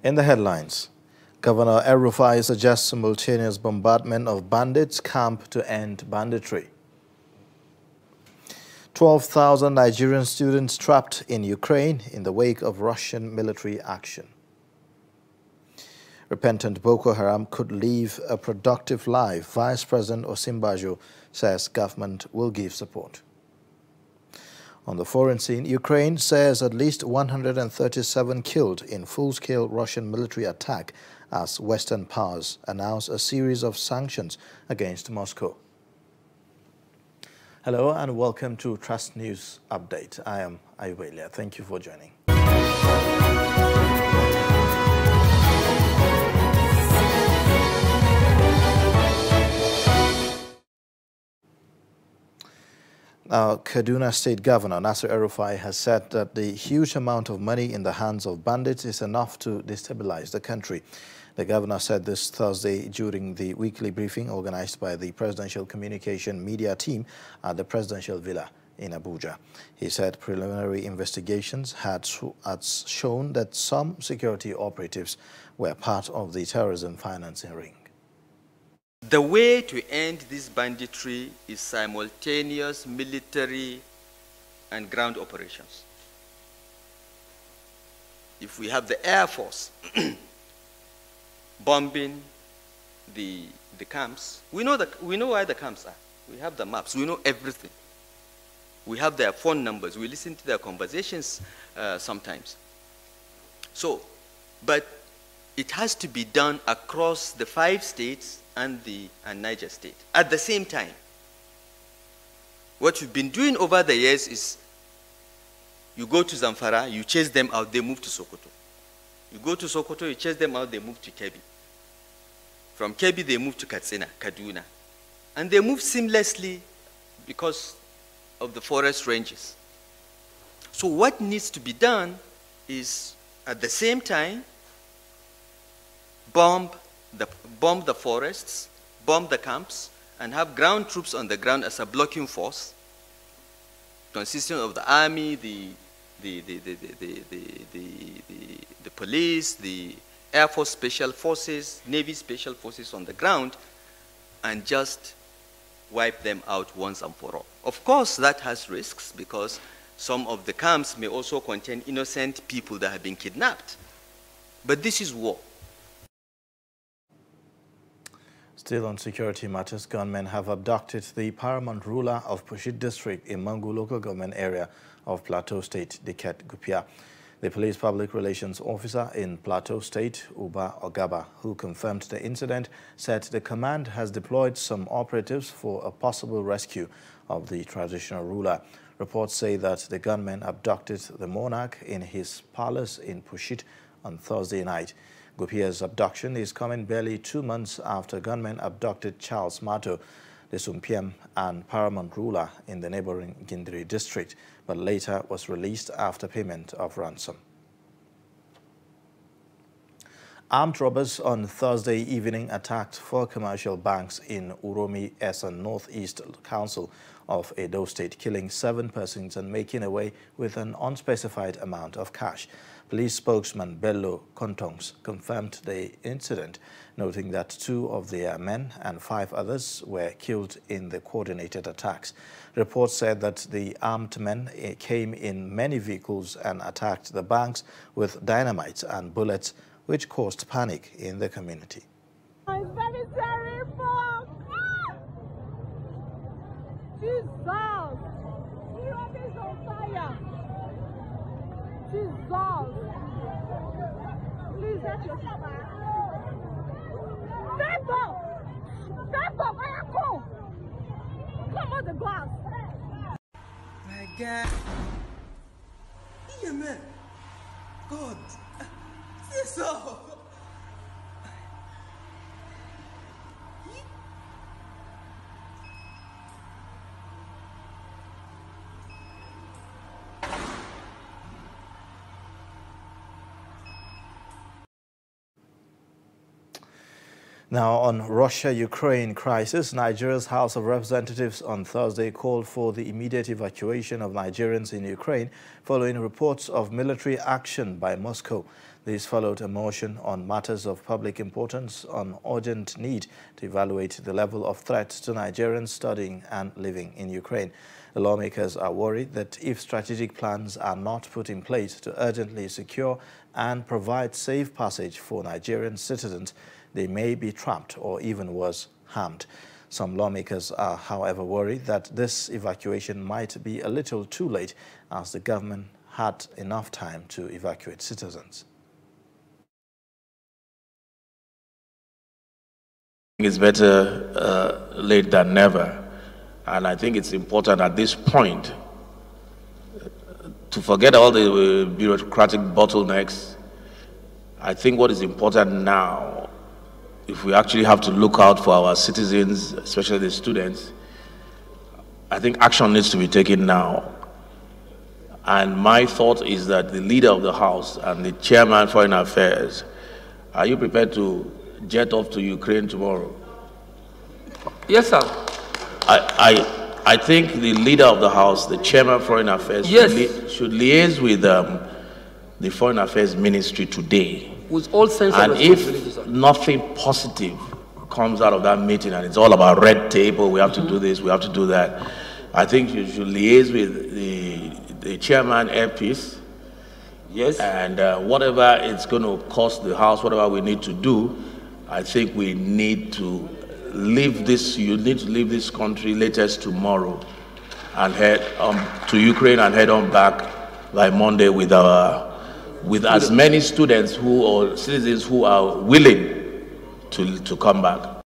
In the headlines, Governor El-Rufai suggests simultaneous bombardment of bandits camp to end banditry. 12,000 Nigerian students trapped in Ukraine in the wake of Russian military action. Repentant Boko Haram could live a productive life. Vice President Osinbajo says government will give support. On the foreign scene, Ukraine says at least 137 killed in full-scale Russian military attack as Western powers announce a series of sanctions against Moscow. Hello and welcome to Trust News Update. I am Ayubelia. Thank you for joining. Now, Kaduna State Governor Nasir El-Rufai has said that the huge amount of money in the hands of bandits is enough to destabilize the country. The governor said this Thursday during the weekly briefing organized by the Presidential Communication Media Team at the Presidential Villa in Abuja. He said preliminary investigations had shown that some security operatives were part of the terrorism financing ring. The way to end this banditry is simultaneous military and ground operations. If we have the Air Force bombing the camps, we know where the camps are. We have the maps. We know everything. We have their phone numbers. We listen to their conversations sometimes. So, but it has to be done across the 5 states and Niger State at the same time. What we've been doing over the years is you go to Zamfara, you chase them out, they move to Sokoto. You go to Sokoto, you chase them out, they move to Kebbi. From Kebbi, they move to Katsina, Kaduna. And they move seamlessly because of the forest ranges. So what needs to be done is, at the same time, bomb the forests, bomb the camps, and have ground troops on the ground as a blocking force, consisting of the army, the police, the Air Force Special Forces, Navy Special Forces on the ground, and just wipe them out once and for all. Of course, that has risks because some of the camps may also contain innocent people that have been kidnapped. But this is war. Still on security matters, gunmen have abducted the paramount ruler of Pushit district in Mangu local government area of Plateau State, Diket Gupia. The police public relations officer in Plateau State, Uba Ogaba, who confirmed the incident, said the command has deployed some operatives for a possible rescue of the traditional ruler. Reports say that the gunmen abducted the monarch in his palace in Pushit on Thursday night. Gupia's abduction is coming barely 2 months after gunmen abducted Charles Mato, the Sumpiem and paramount ruler in the neighboring Gindiri district, but later was released after payment of ransom. Armed robbers on Thursday evening attacked 4 commercial banks in Uromi, Esan Northeast Council of Edo State, killing 7 persons and making away with an unspecified amount of cash. Police spokesman Bello Kontongs confirmed the incident, noting that 2 of their men and 5 others were killed in the coordinated attacks. Reports said that the armed men came in many vehicles and attacked the banks with dynamite and bullets, which caused panic in the community. It's very terrible. Jesus! Europe is on fire. Jesus! Please let your back. Stand up! Stand up! I am cool. Come on the glass. My God. Yeah, man. God. Say so. Now, on Russia-Ukraine crisis, Nigeria's House of Representatives on Thursday called for the immediate evacuation of Nigerians in Ukraine following reports of military action by Moscow. This followed a motion on matters of public importance on urgent need to evaluate the level of threats to Nigerians studying and living in Ukraine. The lawmakers are worried that if strategic plans are not put in place to urgently secure and provide safe passage for Nigerian citizens, they may be trapped or, even worse, harmed. Some lawmakers are, however, worried that this evacuation might be a little too late, as the government had enough time to evacuate citizens. It's better late than never. And I think it's important at this point to forget all the bureaucratic bottlenecks. I think what is important now, if we actually have to look out for our citizens, especially the students, I think action needs to be taken now. And my thought is that the leader of the House and the chairman for Foreign Affairs, are you prepared to jet off to Ukraine tomorrow? Yes, sir. I think the leader of the House, the chairman of Foreign Affairs, yes, should liaise with the Foreign Affairs Ministry today. With all sense and of responsibility, if sir, nothing positive comes out of that meeting and it's all about red tape, or we have to do this, we have to do that, I think you should liaise with the chairman, Airpeace. yes, And whatever it's going to cost the House, whatever we need to do, I think we need to leave this, you need to leave this country latest tomorrow and head to Ukraine and head on back by Monday with as many students or citizens who are willing to come back.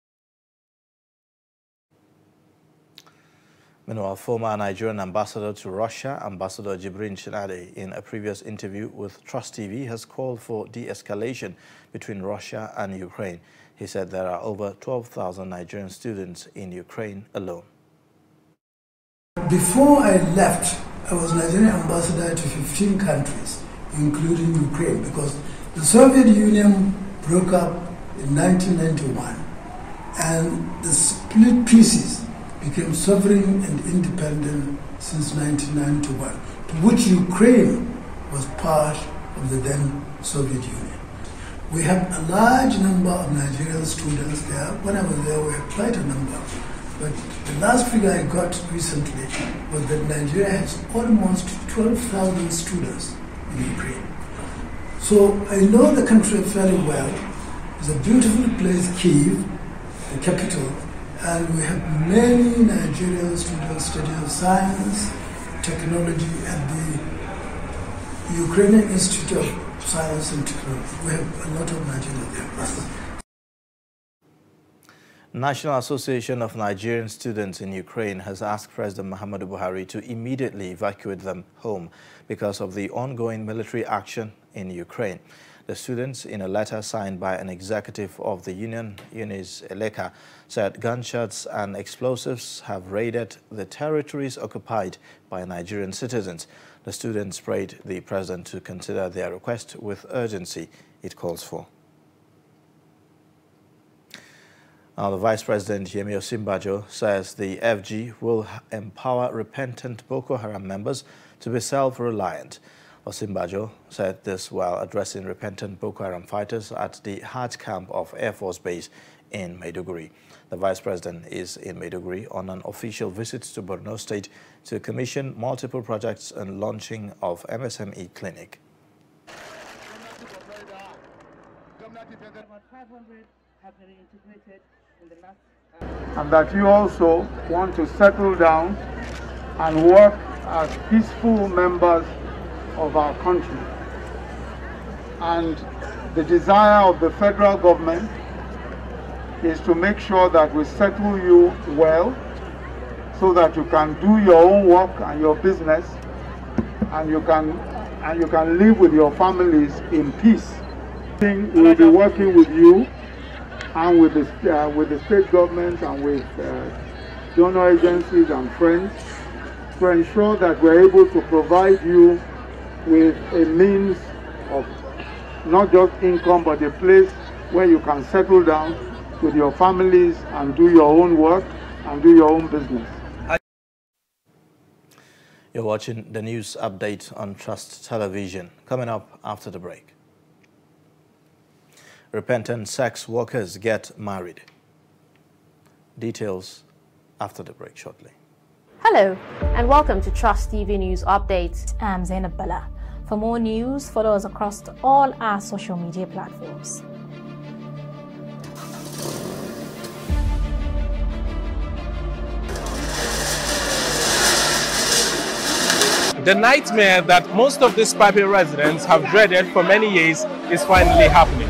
Meanwhile, former Nigerian ambassador to Russia, Ambassador Jibrin Shinade, in a previous interview with Trust TV, has called for de-escalation between Russia and Ukraine. He said there are over 12,000 Nigerian students in Ukraine alone. Before I left, I was Nigerian ambassador to 15 countries, including Ukraine, because the Soviet Union broke up in 1991, and the split pieces became sovereign and independent since 1991, to which Ukraine was part of the then Soviet Union. We have a large number of Nigerian students there. When I was there, we had quite a number. But the last figure I got recently was that Nigeria has almost 12,000 students in Ukraine. So I know the country fairly well. It's a beautiful place, Kyiv, the capital, and we have many Nigerian students studying science, technology at the Ukrainian Institute of Science and Technology. We have a lot of Nigerians there. National Association of Nigerian Students in Ukraine has asked President Muhammadu Buhari to immediately evacuate them home because of the ongoing military action in Ukraine. The students, in a letter signed by an executive of the union, Eunice Eleka, said gunshots and explosives have raided the territories occupied by Nigerian citizens. The students prayed the president to consider their request with urgency it calls for. Now, the Vice President, Yemi Osinbajo, says the FG will empower repentant Boko Haram members to be self-reliant. Osinbajo said this while addressing repentant Boko Haram fighters at the Hajj camp of Air Force Base in Maiduguri. The Vice President is in Maiduguri on an official visit to Borno State to commission multiple projects and launching of MSME clinic. And that you also want to settle down and work as peaceful members of our country. And the desire of the federal government is to make sure that we settle you well so that you can do your own work and your business, and you can live with your families in peace. We will be working with you and with the state government and with donor agencies and friends to ensure that we're able to provide you with a means of not just income but a place where you can settle down with your families and do your own work and do your own business. You're watching the news update on Trust Television. Coming up after the break. Repentant sex workers get married. Details after the break shortly. Hello and welcome to Trust TV News Updates. I'm Zainab Bala. For more news, follow us across all our social media platforms. The nightmare that most of these Pape residents have dreaded for many years is finally happening.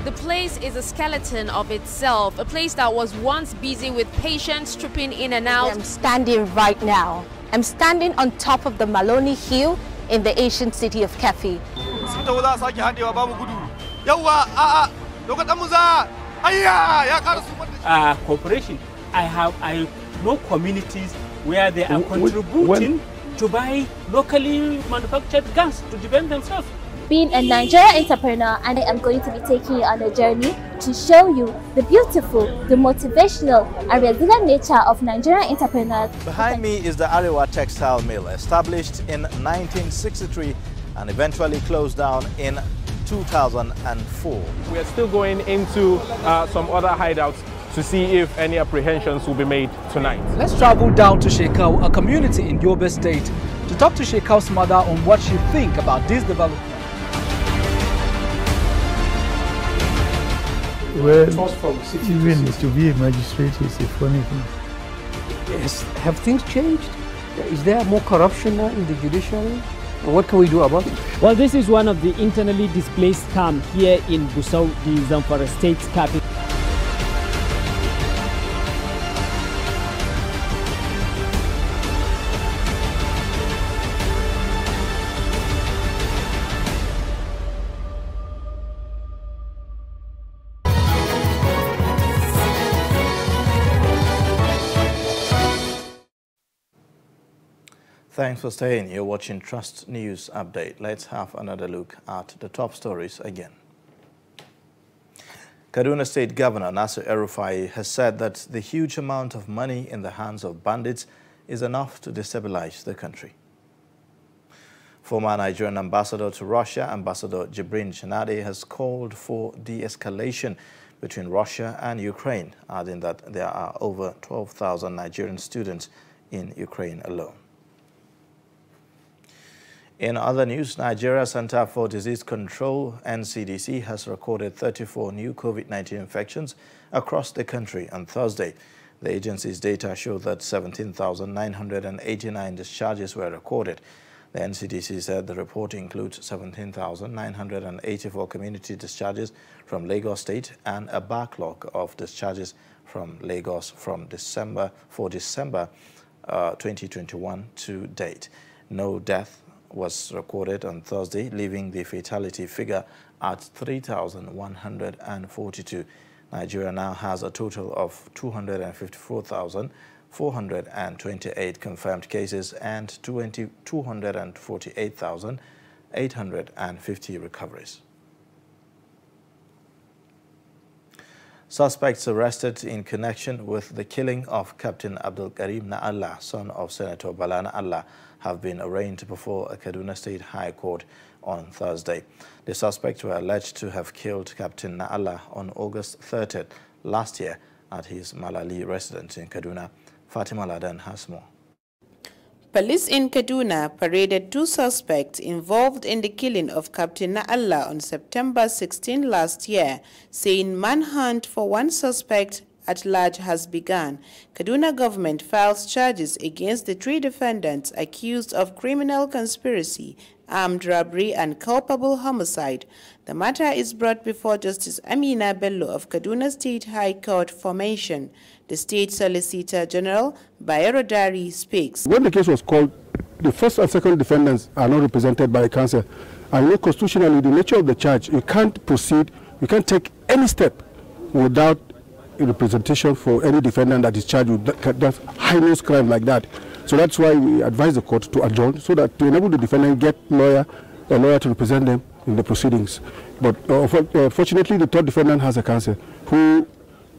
The place is a skeleton of itself, a place that was once busy with patients trooping in and out. I'm standing right now. I'm standing on top of the Maloney Hill in the ancient city of Kefi. Cooperation. I know communities where they are contributing to buy locally manufactured gas to defend themselves. Being a Nigerian entrepreneur, and I am going to be taking you on a journey to show you the beautiful, the motivational and resilient nature of Nigerian entrepreneurs. Behind me is the Arewa Textile Mill, established in 1963 and eventually closed down in 2004. We are still going into some other hideouts to see if any apprehensions will be made tonight. Let's travel down to Shekau, a community in Yobe State, to talk to Shekau's mother on what she thinks about this development. Well, even to be a magistrate is a funny thing. Yes. Have things changed? Is there more corruption now in the judiciary? And what can we do about it? Well, this is one of the internally displaced camps here in Gusau, the Zamfara State's capital. Thanks for staying. You're watching Trust News Update. Let's have another look at the top stories again. Kaduna State Governor Nasir El-Rufai has said that the huge amount of money in the hands of bandits is enough to destabilize the country. Former Nigerian ambassador to Russia, Ambassador Jibrin Shanade, has called for de-escalation between Russia and Ukraine, adding that there are over 12,000 Nigerian students in Ukraine alone. In other news, Nigeria Center for Disease Control, NCDC, has recorded 34 new COVID-19 infections across the country on Thursday. The agency's data show that 17,989 discharges were recorded. The NCDC said the report includes 17,984 community discharges from Lagos State and a backlog of discharges from Lagos from December 2021 to date. No death was recorded on Thursday, leaving the fatality figure at 3,142. Nigeria now has a total of 254,428 confirmed cases and 248,850 recoveries. Suspects arrested in connection with the killing of Captain Abdul Karim Na'Allah, son of Senator Bala Na'Allah, have been arraigned before a Kaduna State High Court on Thursday. The suspects were alleged to have killed Captain Na'Allah on August 30th last year at his Malali residence in Kaduna. Fatima Laden has more. Police in Kaduna paraded two suspects involved in the killing of Captain Na'Allah on September 16 last year, saying manhunt for one suspect at large has begun. Kaduna government files charges against the three defendants accused of criminal conspiracy, armed robbery and culpable homicide. The matter is brought before Justice Amina Bello of Kaduna State High Court formation. The State Solicitor General, Bayero Dari, speaks. When the case was called, the first and second defendants are not represented by a counsel. And constitutionally, the nature of the charge, you can't proceed, you can't take any step without a representation for any defendant that is charged with that heinous crime like that. So that's why we advise the court to adjourn, so that to enable the defendant get a lawyer to represent them in the proceedings. But fortunately, the third defendant has a counsel who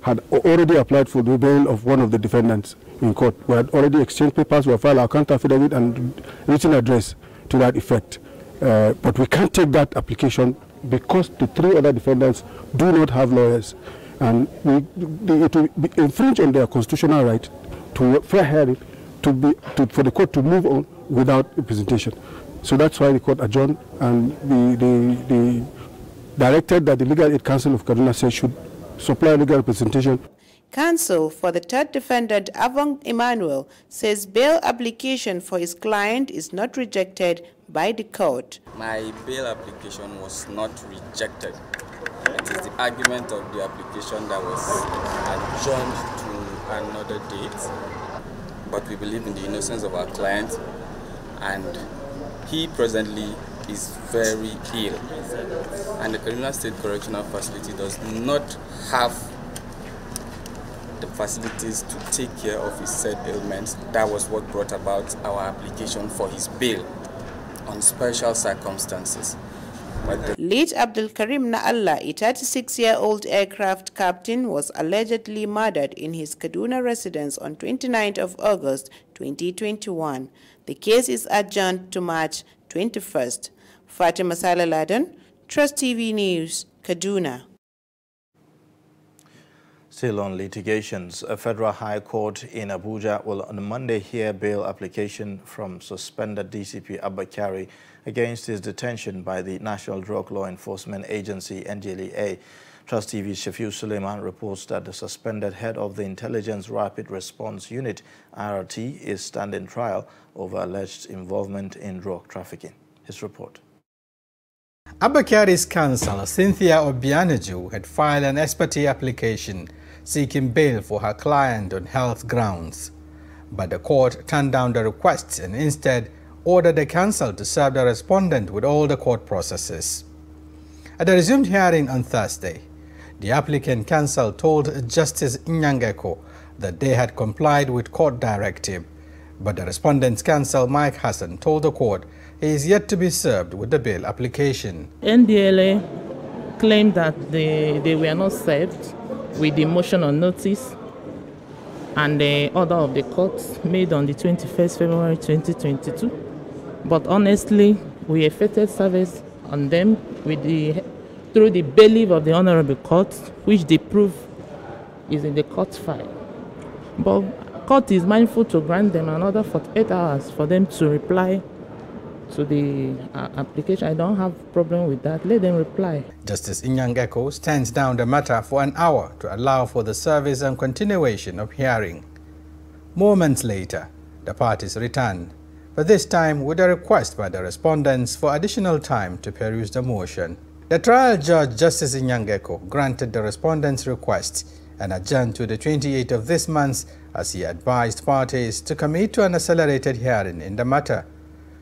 had already applied for the bail of one of the defendants in court. We had already exchanged papers, we have filed our counter affidavit and written address to that effect. But we can't take that application because the 3 other defendants do not have lawyers. And it will infringe on their constitutional right to fair hearing, for the court to move on without representation. So that's why the court adjourned, and the directed that the Legal Aid Council of Kaduna State should supply legal representation. Counsel for the 3rd defendant, Avon Emmanuel, says bail application for his client is not rejected by the court. My bail application was not rejected. It is the argument of the application that was adjourned to another date. But we believe in the innocence of our client, and he presently is very ill. And the Kaduna State Correctional Facility does not have the facilities to take care of his said ailments. That was what brought about our application for his bail on special circumstances. Late Abdul Karim Na'Allah, a 36-year-old aircraft captain, was allegedly murdered in his Kaduna residence on 29th of August 2021. The case is adjourned to March 21st. Fatima Salaladan, Trust TV News, Kaduna. Still on litigations, a federal high court in Abuja will on Monday hear bail application from suspended DCP Abba Kyari against his detention by the National Drug Law Enforcement Agency, NDLEA. Trust TV's Shafiu Suleiman reports that the suspended head of the Intelligence Rapid Response Unit, IRT, is standing trial over alleged involvement in drug trafficking. His report. Abba Kyari's counsel, Cynthia Obianeju, had filed an ex parte application seeking bail for her client on health grounds. But the court turned down the request and instead ordered the counsel to serve the respondent with all the court processes. At the resumed hearing on Thursday, the applicant counsel told Justice Nyangeko that they had complied with court directive, but the respondent's counsel, Mike Hassan, told the court he is yet to be served with the bail application. NDLA claimed that they were not served with the motion on notice and the order of the court made on the 21st February 2022. But honestly, we effected service on them through the bailiff of the Honorable Court, which the proof is in the court file. But court is mindful to grant them another 48 hours for them to reply to the application. I don't have a problem with that. Let them reply. Justice Inyangeko stands down the matter for an hour to allow for the service and continuation of hearing. Moments later, the parties returned, but this time with a request by the respondents for additional time to peruse the motion. The trial judge, Justice Inyangeko, granted the respondents' request and adjourned to the 28th of this month as he advised parties to commit to an accelerated hearing in the matter.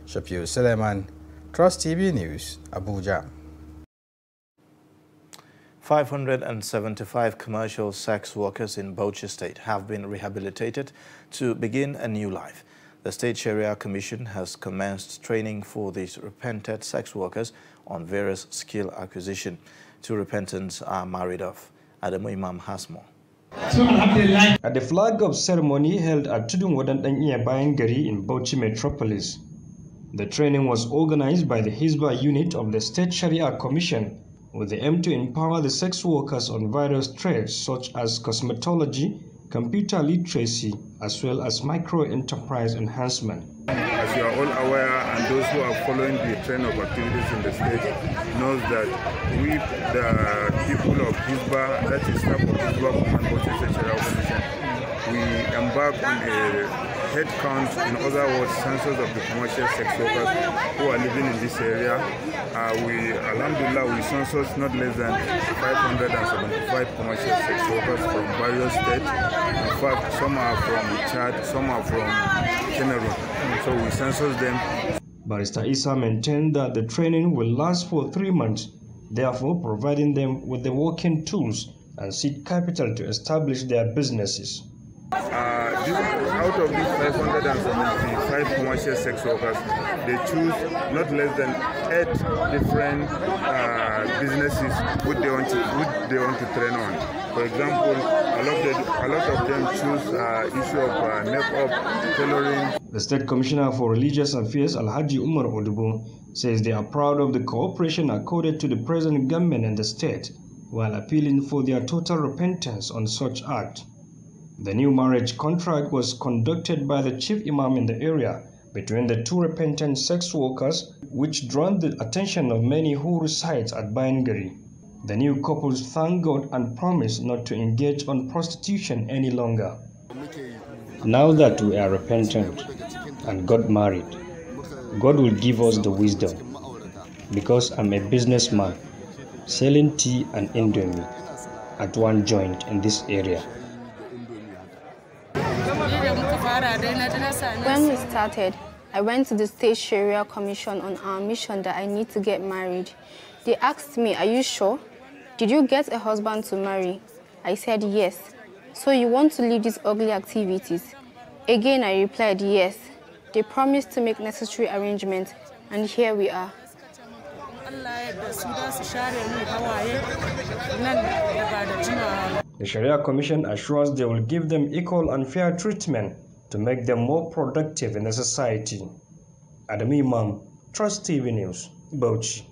Shafiu Suleiman, Trust TV News, Abuja. 575 commercial sex workers in Bauchi State have been rehabilitated to begin a new life. The State Sharia Commission has commenced training for these repentant sex workers on various skill acquisition. 2 repentants are married off. Adamu Imam has more. At the flag of ceremony held at Tudun Wadan Danya Bayangari in Bauchi Metropolis, the training was organized by the Hizbah unit of the State Sharia Commission with the aim to empower the sex workers on various trades such as cosmetology, computer literacy, as well as micro-enterprise enhancement. As you are all aware, and those who are following the trend of activities in the state knows that we, the people of Hizbah, that is staff of Hizbah and Bauchi Sharia Commission, we embark on a head count, in other words, census of the commercial sex workers who are living in this area. Alhamdulillah, we census not less than 575 commercial sex workers from various states. In fact, some are from Chad, some are from Cameroon. So we census them. Barrister Issa maintained that the training will last for 3 months, therefore providing them with the working tools and seed capital to establish their businesses. Out of these 575 commercial sex workers, they choose not less than 8 different businesses which they want to train on. For example, a lot of them choose issue of makeup, tailoring. The State Commissioner for Religious Affairs, Alhaji Umar Odubo, says they are proud of the cooperation accorded to the present government and the state, while appealing for their total repentance on such act. The new marriage contract was conducted by the chief imam in the area between the two repentant sex workers, which drew the attention of many who reside at Bayangari. The new couples thank God and promise not to engage on prostitution any longer. Now that we are repentant and got married, God will give us the wisdom, because I'm a businessman selling tea and indomie at one joint in this area. When we started, I went to the State Sharia Commission on our mission that I need to get married. They asked me, "Are you sure? Did you get a husband to marry?" I said, "Yes." "So you want to leave these ugly activities?" Again, I replied, "Yes." They promised to make necessary arrangements, and here we are. The Sharia Commission assures they will give them equal and fair treatment to make them more productive in the society. Adam Imam, Trust TV News, Bauchi.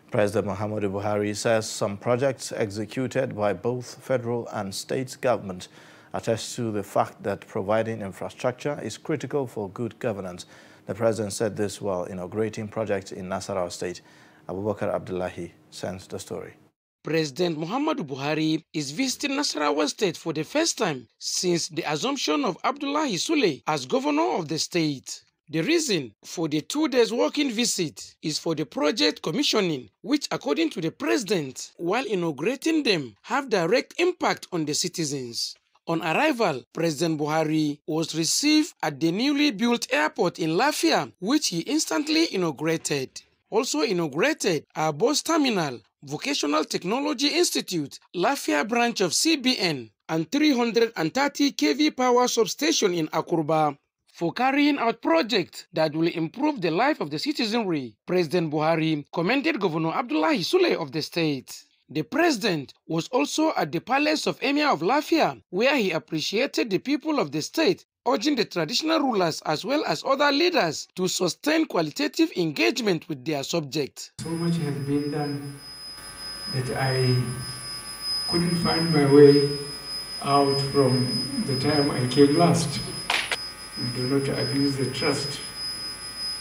President Muhammadu Buhari says some projects executed by both federal and state governments attest to the fact that providing infrastructure is critical for good governance. The president said this while inaugurating projects in Nasarawa State. Abubakar Abdullahi sends the story. President Muhammadu Buhari is visiting Nasarawa State for the first time since the assumption of Abdullahi Sule as governor of the state. The reason for the 2 days working visit is for the project commissioning, which according to the president, while inaugurating them, have direct impact on the citizens. On arrival, President Buhari was received at the newly built airport in Lafia, which he instantly inaugurated. Also inaugurated are Bus Terminal, Vocational Technology Institute, Lafia branch of CBN, and 330 kV power substation in Akurba. For carrying out projects that will improve the life of the citizenry, President Buhari commended Governor Abdullahi Sule of the state. The president was also at the palace of Emir of Lafia, where he appreciated the people of the state, urging the traditional rulers as well as other leaders to sustain qualitative engagement with their subjects. So much has been done that I couldn't find my way out from the time I came last. We do not abuse the trust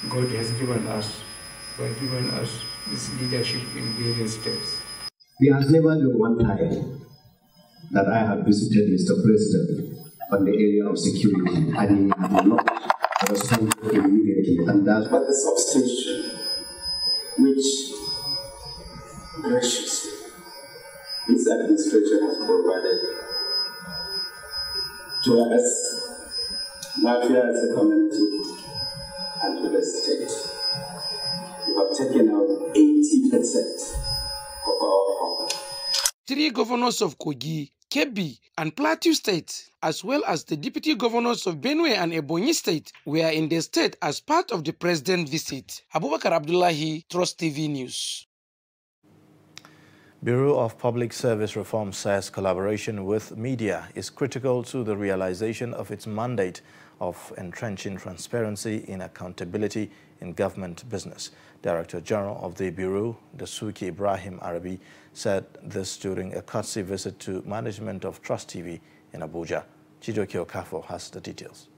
God has given us by giving us this leadership in various steps. There has never been one time that I have visited Mr. President on the area of security and he did not respond immediately. And that's what the substation, which graciously this administration has provided to us, Lafia as a community, and to the state. We have taken out 80% of our property. 3 governors of Kogi, Kebbi, and Plateau State, as well as the deputy governors of Benue and Ebonyi State, were in the state as part of the president's visit. Abubakar Abdullahi, Trust TV News. Bureau of Public Service Reform says collaboration with media is critical to the realization of its mandate of entrenching transparency and accountability in government business. Director General of the Bureau, Dasuki Ibrahim Arabi, said this during a courtesy visit to management of Trust TV in Abuja. Chijoke Okafo has the details.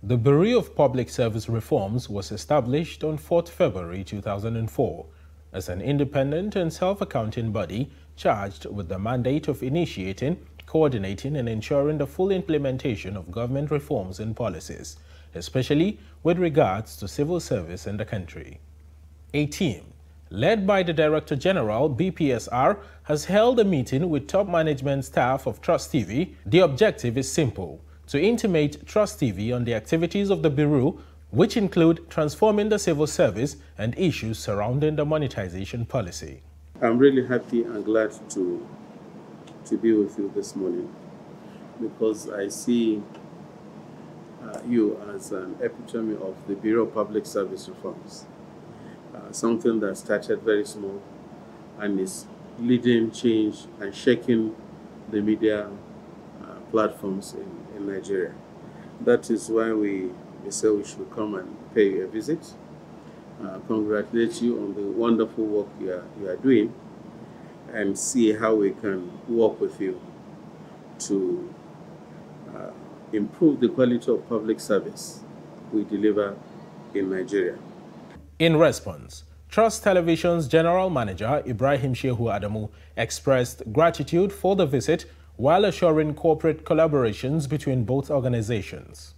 The Bureau of Public Service Reforms was established on 4th February 2004 as an independent and self-accounting body charged with the mandate of initiating, coordinating and ensuring the full implementation of government reforms and policies, especially with regards to civil service in the country. A team, led by the Director General, BPSR, has held a meeting with top management staff of Trust TV. The objective is simple: to intimate Trust TV on the activities of the Bureau, which include transforming the civil service and issues surrounding the monetization policy. I'm really happy and glad to be with you this morning because I see you as an epitome of the Bureau of Public Service Reforms, something that started very small and is leading change and shaking the media platforms in Nigeria. That is why we say we should come and pay you a visit. Congratulate you on the wonderful work you are doing, and see how we can work with you to improve the quality of public service we deliver in Nigeria. In response, Trust Television's General Manager Ibrahim Shehu Adamu expressed gratitude for the visit while assuring corporate collaborations between both organizations.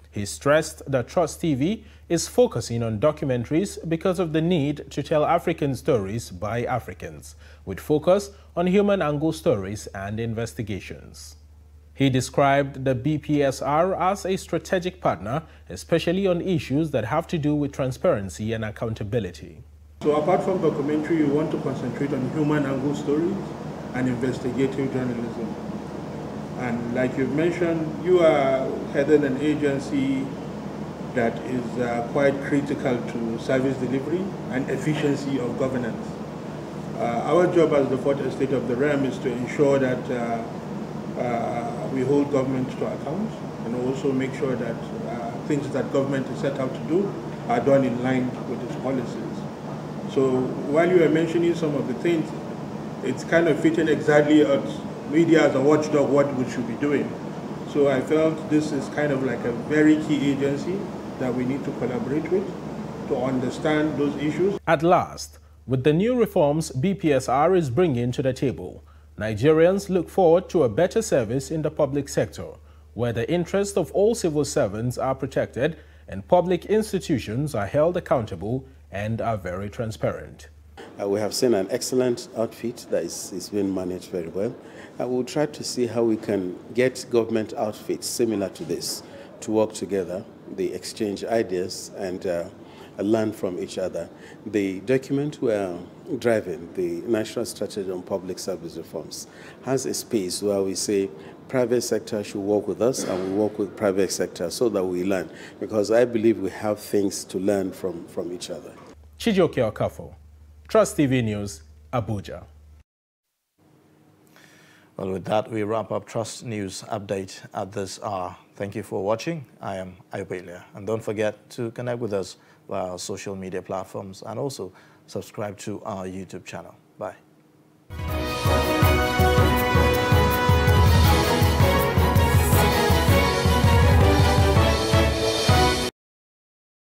He stressed that Trust TV is focusing on documentaries because of the need to tell African stories by Africans, with focus on human angle stories and investigations. He described the BPSR as a strategic partner, especially on issues that have to do with transparency and accountability. So apart from documentary, we want to concentrate on human angle stories and investigative journalism. And like you've mentioned, you are heading an agency that is quite critical to service delivery and efficiency of governance. Our job as the Fourth Estate of the Realm is to ensure that we hold government to account and also make sure that things that government is set out to do are done in line with its policies. So while you were mentioning some of the things, it's kind of fitting exactly at media as a watchdog what we should be doing. So I felt this is kind of like a very key agency that we need to collaborate with to understand those issues. At last, with the new reforms BPSR is bringing to the table, Nigerians look forward to a better service in the public sector, where the interests of all civil servants are protected and public institutions are held accountable and are very transparent. We have seen an excellent outfit that is being managed very well. We'll try to see how we can get government outfits similar to this to work together, they exchange ideas and learn from each other. The document we're driving, the National Strategy on Public Service Reforms, has a space where we say private sector should work with us and we work with private sector so that we learn, because I believe we have things to learn from each other. Chijoke Okafo, Trust TV News, Abuja. Well, with that, we wrap up Trust News Update at this hour. Thank you for watching. I am Ayubelia. And don't forget to connect with us via our social media platforms and also subscribe to our YouTube channel. Bye.